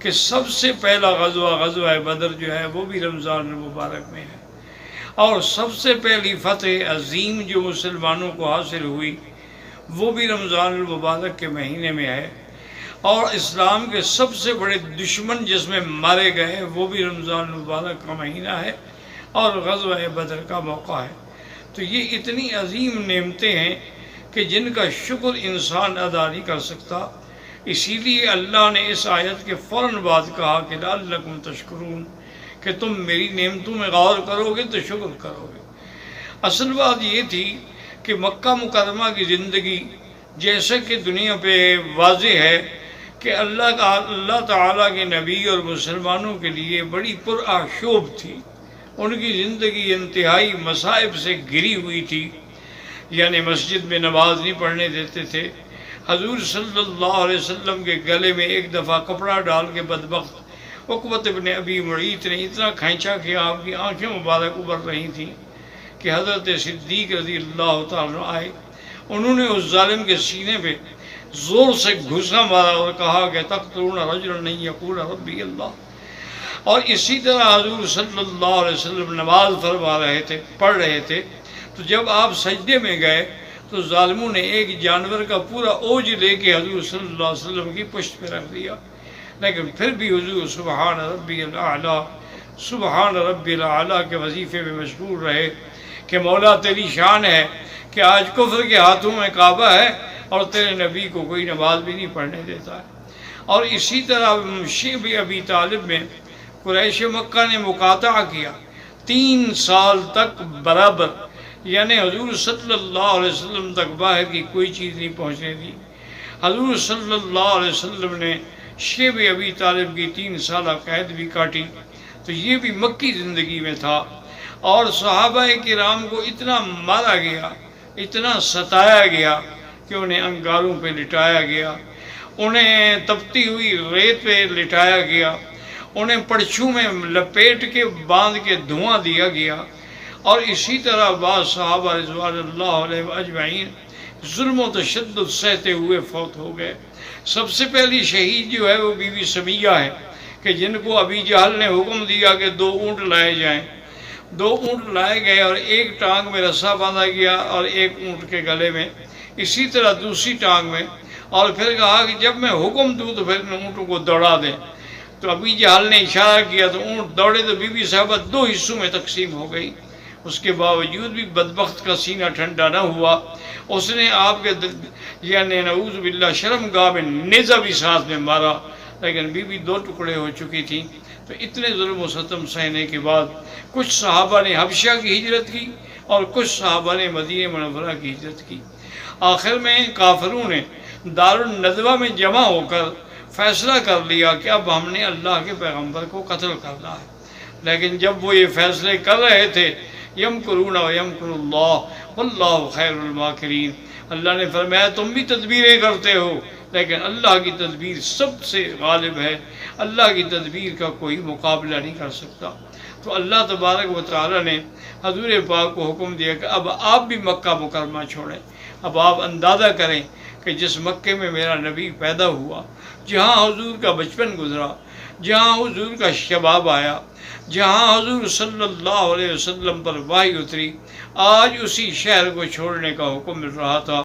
کہ سب سے پہلا غزوہ بدر جو ہے وہ بھی رمضان المبارک میں ہے، اور سب سے پہلی فتح عظیم جو مسلمانوں کو حاصل ہوئی وہ بھی رمضان المبارک کے مہینے میں ہے، اور اسلام کے سب سے بڑے دشمن جس میں مارے گئے وہ بھی رمضان المبارک کا مہینہ ہے اور غزوہ بدر کا موقع ہے۔ تو یہ اتنی عظیم نعمتیں ہیں کہ جن کا شکر انسان ادا نہیں کر سکتا، اسی لیے اللہ نے اس آیت کے فوراً بعد کہا کہ لعلکم تشکرون، کہ تم میری نعمتوں میں غور کرو گے تو شکر کرو گے۔ اصل بات یہ تھی کہ مکہ مکرمہ کی زندگی جیسے کہ دنیا پہ واضح ہے کہ اللہ تعالیٰ کے نبی اور مسلمانوں کے لیے بڑی پرآشوب تھی، ان کی زندگی انتہائی مصائب سے گھری ہوئی تھی، یعنی مسجد میں نماز نہیں پڑھنے دیتے تھے۔ حضور صلی اللہ علیہ وسلم کے گلے میں ایک دفعہ کپڑا ڈال کے بدبخت عقبۃ بن ابی معیط نے اتنا کھینچا کہ آپ کی آنکھیں مبارک ابھر رہی تھیں کہ حضرت صدیق رضی اللہ تعالیٰ آئے، انہوں نے اس ظالم کے سینے پہ زور سے گھسا مارا اور کہا کہ تقتلون رجلا ان یقول ربی اللہ۔ اور اسی طرح حضور صلی اللہ علیہ وسلم نماز فرما رہے تھے، پڑھ رہے تھے، تو جب آپ سجدے میں گئے تو ظالموں نے ایک جانور کا پورا اوج لے کے حضور صلی اللہ علیہ وسلم کی پشت پہ رکھ دیا، لیکن پھر بھی حضور سبحان ربی الاعلیٰ سبحان ربی الاعلیٰ کے وظیفے میں مشغول رہے کہ مولا تیری شان ہے کہ آج کفر کے ہاتھوں میں کعبہ ہے اور تیرے نبی کو کوئی نماز بھی نہیں پڑھنے دیتا ہے۔ اور اسی طرح شیب ابی طالب میں قریش مکہ نے مقاطعہ کیا 3 سال تک برابر، یعنی حضور صلی اللہ علیہ وسلم تک باہر کی کوئی چیز نہیں پہنچنے دی۔ حضور صلی اللہ علیہ وسلم نے شیب ابی طالب کی 3 سالہ قید بھی کاٹی، تو یہ بھی مکی زندگی میں تھا۔ اور صحابہ کرام کو اتنا مارا گیا، اتنا ستایا گیا کہ انہیں انگاروں پہ لٹایا گیا، انہیں تپتی ہوئی ریت پہ لٹایا گیا، انہیں پرچھوں میں لپیٹ کے باندھ کے دھواں دیا گیا، اور اسی طرح بعض صحابہ رضوان اللہ علیہ اجمعین ظلم و تشدد سہتے ہوئے فوت ہو گئے۔ سب سے پہلی شہید جو ہے وہ بی بی سمیہ ہے کہ جن کو ابی جہل نے حکم دیا کہ 2 اونٹ لائے جائیں۔ 2 اونٹ لائے گئے اور ایک ٹانگ میں رسا باندھا گیا اور ایک اونٹ کے گلے میں، اسی طرح دوسری ٹانگ میں، اور پھر کہا کہ جب میں حکم دوں تو پھر ان اونٹوں کو دوڑا دیں۔ تو ابی جہل نے اشارہ کیا تو اونٹ دوڑے تو بی بی صاحبہ 2 حصوں میں تقسیم ہو گئی۔ اس کے باوجود بھی بدبخت کا سینہ ٹھنڈا نہ ہوا، اس نے آپ کے یعنی نعوذ باللہ شرم گاہ میں نیزہ بھی ساتھ میں مارا، لیکن بی بی 2 ٹکڑے ہو چکی تھیں۔ تو اتنے ظلم و ستم سہنے کے بعد کچھ صحابہ نے حبشہ کی ہجرت کی اور کچھ صحابہ نے مدینہ منورہ کی ہجرت کی۔ آخر میں کافروں نے دارالندوہ میں جمع ہو کر فیصلہ کر لیا کہ اب ہم نے اللہ کے پیغمبر کو قتل کرنا ہے، لیکن جب وہ یہ فیصلے کر رہے تھے یمکرون و یمکر اللہ واللہ خیر الماکرین، اللہ نے فرمایا تم بھی تدبیریں کرتے ہو لیکن اللہ کی تدبیر سب سے غالب ہے، اللہ کی تدبیر کا کوئی مقابلہ نہیں کر سکتا۔ تو اللہ تبارک و تعالی نے حضور پاک کو حکم دیا کہ اب آپ بھی مکہ مکرمہ چھوڑیں۔ اب آپ اندازہ کریں کہ جس مکے میں میرا نبی پیدا ہوا، جہاں حضور کا بچپن گزرا، جہاں حضور کا شباب آیا، جہاں حضور صلی اللہ علیہ وسلم پر وحی اتری، آج اسی شہر کو چھوڑنے کا حکم مل رہا تھا۔